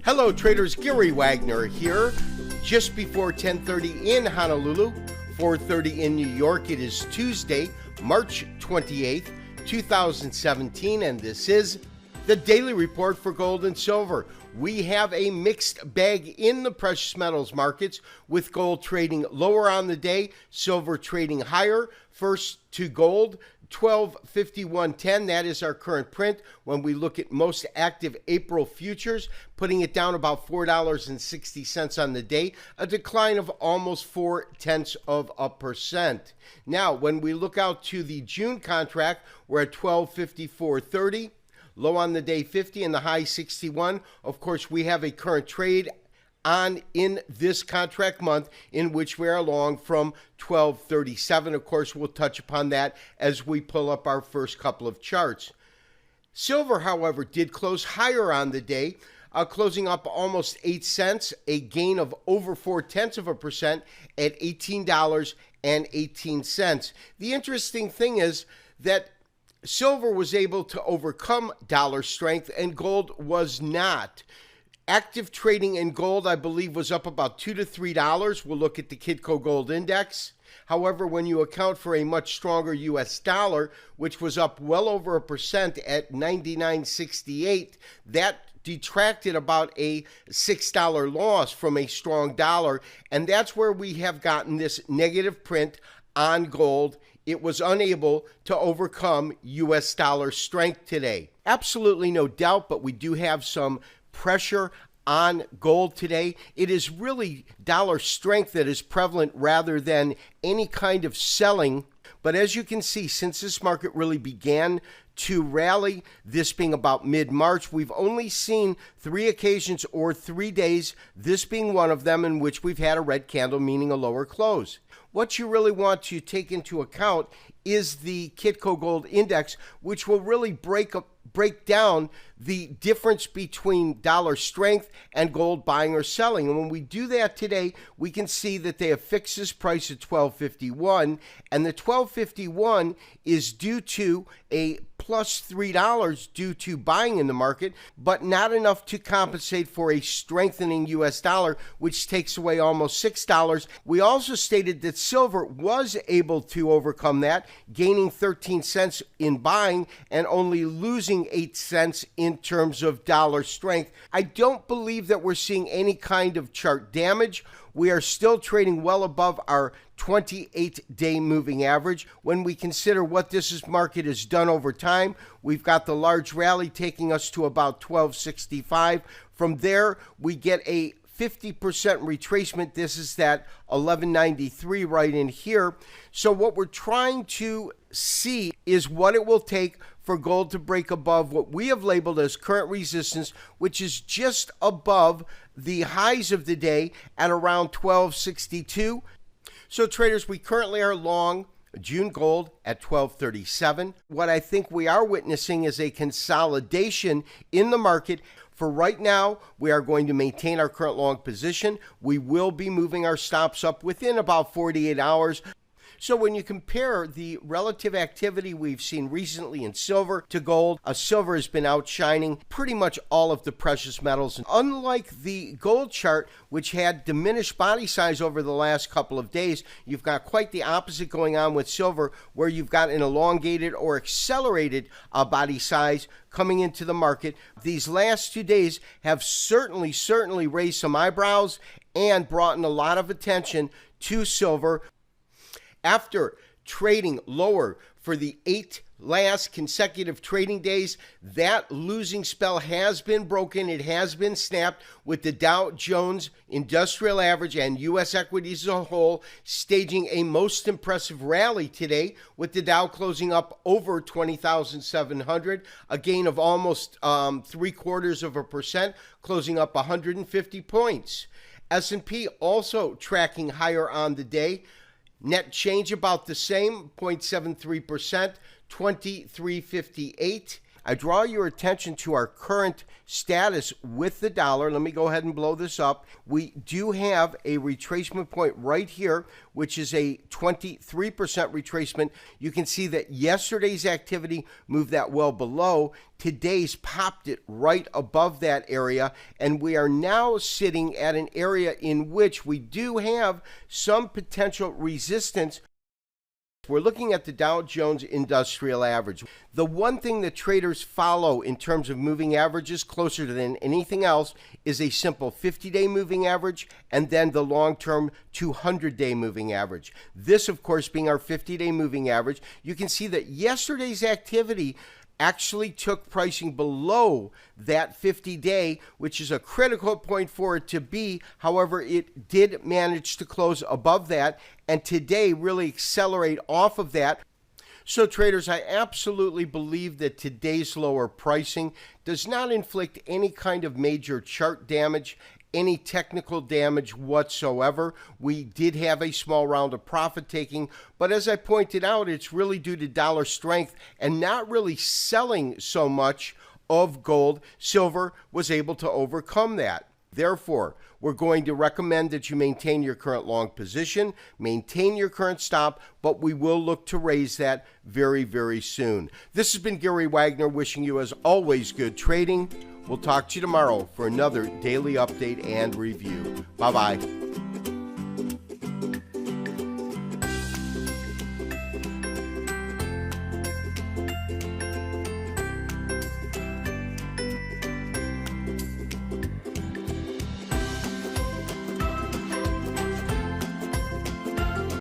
Hello traders, Gary Wagner here. Just before 10:30 in Honolulu, 4:30 in New York. It is Tuesday, March 28th, 2017, and this is the Daily Report for Gold and Silver. We have a mixed bag in the precious metals markets, with gold trading lower on the day, silver trading higher. First to gold, 1251.10. That is our current print. When we look at most active April futures, putting it down about $4.60 on the day, a decline of almost 0.4%. Now, when we look out to the June contract, we're at 1254.30. Low on the day 50 and the high 61. Of course, we have a current trade on in this contract month in which we are long from 1237. Of course, we'll touch upon that as we pull up our first couple of charts. Silver, however, did close higher on the day, closing up almost 8 cents, a gain of over 0.4% at $18.18. The interesting thing is that silver was able to overcome dollar strength and gold was not. Active trading in gold, I believe, was up about $2 to $3. We'll look at the Kitco Gold Index. However, when you account for a much stronger U.S. dollar, which was up well over 1% at 99.68, that detracted about a $6 loss from a strong dollar. And that's where we have gotten this negative print on gold. It was unable to overcome U.S. dollar strength today. Absolutely no doubt, but we do have some pressure on gold today. It is really dollar strength that is prevalent rather than any kind of selling. But as you can see, since this market really began to rally, this being about mid-March, we've only seen 3 occasions or 3 days, this being one of them, in which we've had a red candle, meaning a lower close. What you really want to take into account is the Kitco Gold Index, which will really break down the difference between dollar strength and gold buying or selling. And when we do that today, we can see that they have fixed this price at $12.51, and the $12.51 is due to a plus $3 due to buying in the market, but not enough to compensate for a strengthening U.S. dollar, which takes away almost $6. We also stated that silver was able to overcome that, gaining 13 cents in buying and only losing 8 cents in terms of dollar strength. I don't believe that we're seeing any kind of chart damage. We are still trading well above our 28-day moving average. When we consider what this market has done over time, we've got the large rally taking us to about 1265. From there, we get a 50% retracement. This is that 1193 right in here. So what we're trying to see is what it will take for gold to break above what we have labeled as current resistance, which is just above the highs of the day at around 1262. So traders, we currently are long June gold at 1237. What I think we are witnessing is a consolidation in the market. For right now, we are going to maintain our current long position. We will be moving our stops up within about 48 hours. So when you compare the relative activity we've seen recently in silver to gold, silver has been outshining pretty much all of the precious metals. And unlike the gold chart, which had diminished body size over the last couple of days, you've got quite the opposite going on with silver, where you've got an elongated or accelerated body size coming into the market. These last 2 days have certainly raised some eyebrows and brought in a lot of attention to silver. After trading lower for the 8 last consecutive trading days, that losing spell has been broken. It has been snapped, with the Dow Jones Industrial Average and U.S. equities as a whole staging a most impressive rally today, with the Dow closing up over 20,700, a gain of almost 0.75%, closing up 150 points. S&P also tracking higher on the day. Net change about the same, 0.73%, 2358. I draw your attention to our current status with the dollar. Let me go ahead and blow this up. We do have a retracement point right here, which is a 23% retracement. You can see that yesterday's activity moved that well below. Today's popped it right above that area, and we are now sitting at an area in which we do have some potential resistance. We're looking at the Dow Jones Industrial Average. The one thing that traders follow in terms of moving averages closer than anything else is a simple 50-day moving average and then the long-term 200-day moving average. This, of course, being our 50-day moving average. You can see that yesterday's activity actually took pricing below that 50-day, which is a critical point for it to be. However, it did manage to close above that, and today really accelerate off of that. So traders, I absolutely believe that today's lower pricing does not inflict any kind of major chart damage, any technical damage whatsoever. We did have a small round of profit taking, but as I pointed out, it's really due to dollar strength and not really selling so much of gold. Silver was able to overcome that. Therefore, we're going to recommend that you maintain your current long position, maintain your current stop, but we will look to raise that very, very soon. This has been Gary Wagner wishing you, as always, good trading. We'll talk to you tomorrow for another daily update and review. Bye-bye.